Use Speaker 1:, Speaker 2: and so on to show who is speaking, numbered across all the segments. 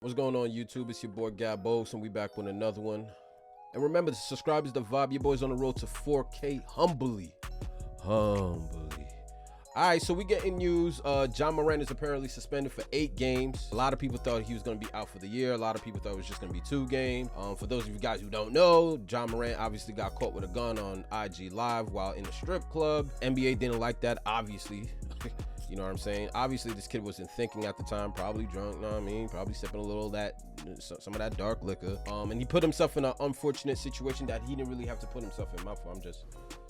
Speaker 1: What's going on, YouTube? It's your boy Gabos, and we back with another one. And remember, to subscribe is the vibe. Your boy's on the road to 4K humbly. All right, so we getting news. John Morant is apparently suspended for 8 games. A lot of people thought he was going to be out for the year. A lot of people thought it was just going to be 2 games. For those of you guys who don't know, John Morant obviously got caught with a gun on IG Live while in a strip club. NBA didn't like that, obviously. You know what I'm saying? Obviously, this kid wasn't thinking at the time, probably drunk, you know what I mean? Probably sipping a little of that, some of that dark liquor. And he put himself in an unfortunate situation that he didn't really have to put himself in. My fault, I'm just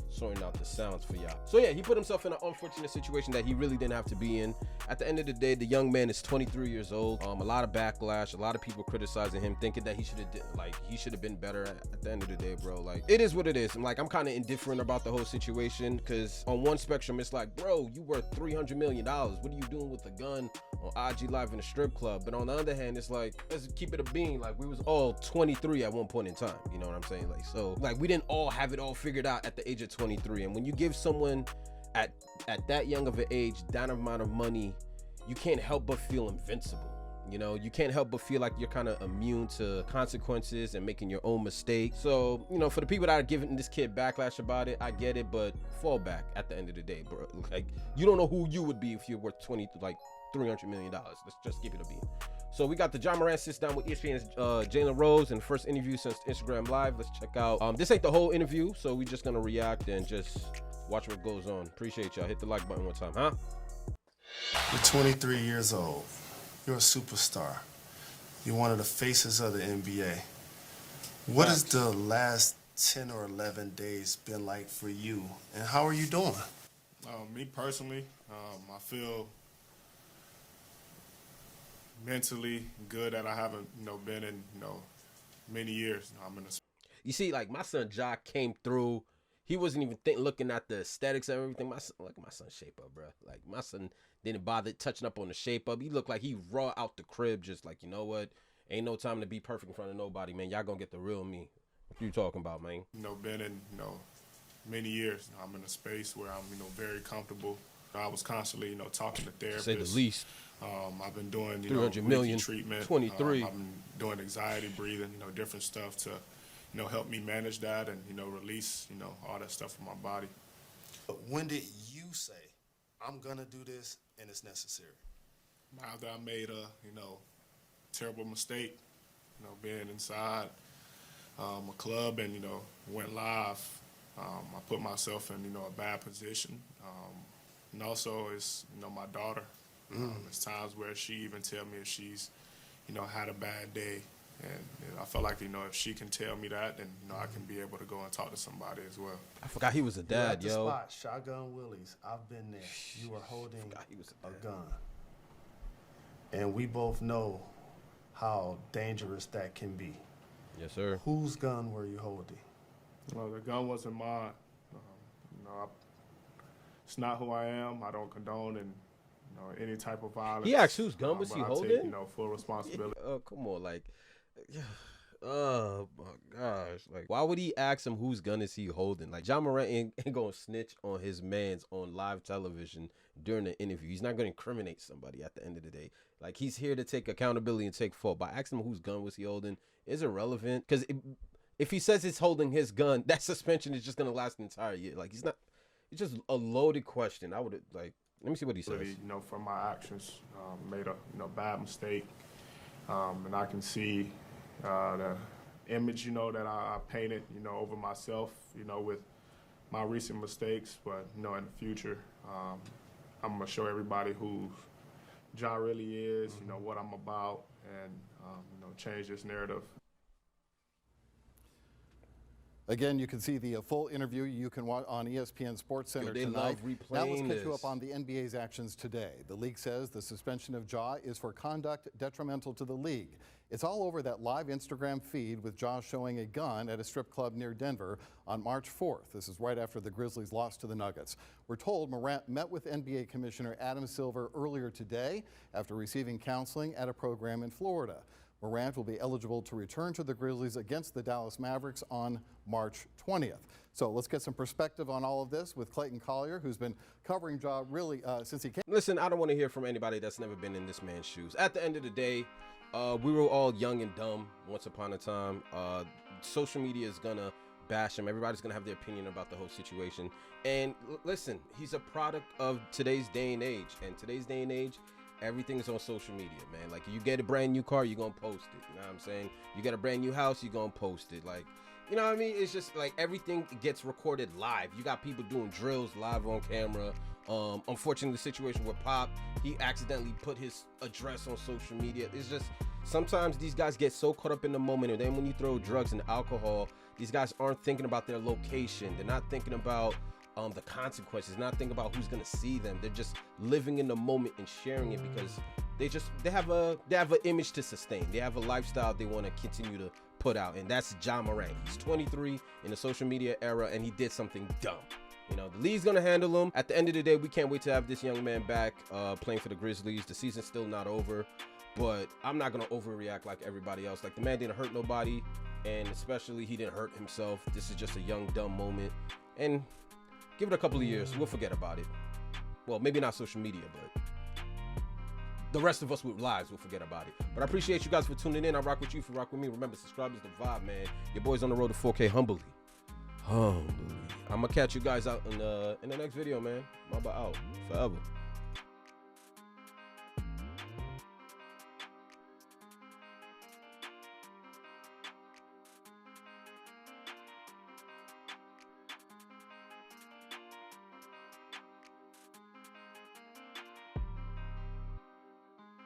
Speaker 1: sorting out the sounds for y'all. So yeah, he put himself in an unfortunate situation that he really didn't have to be in. At the end of the day, the young man is 23 years old. A lot of backlash, a lot of people criticizing him, thinking that he should have been better. At the end of the day, bro, like, it is what it is. I'm kind of indifferent about the whole situation, because on one spectrum, it's like, bro, you worth $300 million. What are you doing with a gun on IG Live in a strip club? But on the other hand, it's like, let's keep it a bean. Like, we was all 23 at one point in time. You know what I'm saying? Like, so, like, we didn't all have it all figured out at the age of 23. And when you give someone at that young of an age that amount of money, you can't help but feel invincible. You know, you can't help but feel like you're kind of immune to consequences and making your own mistakes. So, you know, for the people that are giving this kid backlash about it, I get it, but fall back at the end of the day, bro. Like, you don't know who you would be if you're worth $300 million. Let's just keep it a beat. So we got the John Morant sits down with ESPN's Jalen Rose in the first interview since Instagram Live. Let's check out. This ain't the whole interview, so we just gonna react and just watch what goes on. Appreciate y'all. Hit the like button one time, huh?
Speaker 2: You're 23 years old. You're a superstar. You're one of the faces of the NBA. What has the last 10 or 11 days been like for you, and how are you doing?
Speaker 3: Me personally, I feel mentally good that I haven't, been in, many years. I'm in a.
Speaker 1: You see, like, my son Ja came through. He wasn't even looking at the aesthetics of everything. Look at my son's shape up, bro. Like, my son didn't bother touching up on the shape up. He looked like he raw out the crib, just like, you know what? Ain't no time to be perfect in front of nobody, man. Y'all gonna get the real me. What you talking about, man?
Speaker 3: Been in, many years. I'm in a space where I'm, very comfortable. I was constantly, talking to therapists.
Speaker 1: To say the least.
Speaker 3: I've been doing,
Speaker 1: 300 million,
Speaker 3: treatment.
Speaker 1: 23.
Speaker 3: I've been doing anxiety breathing, different stuff to, help me manage that and, release, all that stuff from my body.
Speaker 2: When did you say, I'm gonna do this and it's necessary?
Speaker 3: After I made a, terrible mistake, being inside a club and, went live, I put myself in, a bad position. And also it's, my daughter. There's times where she even tell me if she's, had a bad day. And I felt like, if she can tell me that, then, I can be able to go and talk to somebody as well.
Speaker 1: I forgot he was a dad,
Speaker 2: You're at
Speaker 1: yo.
Speaker 2: the spot, Shotgun Willie's. I've been there. You were holding a gun. And we both know how dangerous that can be.
Speaker 1: Yes, sir.
Speaker 2: Whose gun were you holding?
Speaker 3: Well, the gun wasn't mine. It's not who I am. I don't condone any type of violence.
Speaker 1: He asked whose gun was he holding?
Speaker 3: I take, full responsibility.
Speaker 1: Oh, come on, like, oh my gosh, like, why would he ask him whose gun is he holding? Like, John Morant ain't gonna snitch on his mans on live television during the interview. He's not gonna incriminate somebody at the end of the day. Like, he's here to take accountability and take fault. By asking him whose gun was he holding is irrelevant, because if he says he's holding his gun, that suspension is just gonna last an entire year. Like, it's just a loaded question. I would like. Let me see what he says.
Speaker 3: Really, from my actions, made a bad mistake, and I can see the image, that I painted, over myself, with my recent mistakes. But in the future, I'm gonna show everybody who Ja really is, what I'm about, and change this narrative.
Speaker 4: Again, you can see the full interview. You can watch on ESPN Sports Center tonight. Now let's catch you up on the NBA's actions today. The league says the suspension of Ja is for conduct detrimental to the league. It's all over that live Instagram feed with Ja showing a gun at a strip club near Denver on March 4th. This is right after the Grizzlies lost to the Nuggets. We're told Morant met with NBA Commissioner Adam Silver earlier today after receiving counseling at a program in Florida. Morant will be eligible to return to the Grizzlies against the Dallas Mavericks on March 20th. So let's get some perspective on all of this with Clayton Collier, who's been covering Ja really since he came.
Speaker 1: Listen, I don't want to hear from anybody that's never been in this man's shoes. At the end of the day, We were all young and dumb once upon a time. Social media is gonna bash him. Everybody's gonna have their opinion about the whole situation. And listen, he's a product of today's day and age. And today's day and age, everything is on social media, man. Like, you get a brand new car, you're gonna post it. You know what I'm saying? You get a brand new house, you're gonna post it. Like, you know what I mean? It's just like everything gets recorded live. You got people doing drills live on camera. Unfortunately, the situation with Pop, he accidentally put his address on social media. It's just, sometimes these guys get so caught up in the moment, and then when you throw drugs and alcohol, these guys aren't thinking about their location. They're not thinking about the consequences, not thinking about who's gonna see them. They're just living in the moment and sharing it because they have an image to sustain. They have a lifestyle they want to continue to put out, and that's Ja Morant. He's 23 in the social media era, and he did something dumb. You know, the league's gonna handle him. At the end of the day, we can't wait to have this young man back playing for the Grizzlies. The season's still not over, but I'm not gonna overreact like everybody else. Like, the man didn't hurt nobody, and especially he didn't hurt himself. This is just a young, dumb moment, and give it a couple of years, we'll forget about it. Well, maybe not social media, but the rest of us with lives will forget about it. But I appreciate you guys for tuning in. I rock with you if you rock with me. Remember, subscribe is the vibe, man. Your boy's on the road to 4K humbly. I'm gonna catch you guys out in the next video, man. Mamba out forever.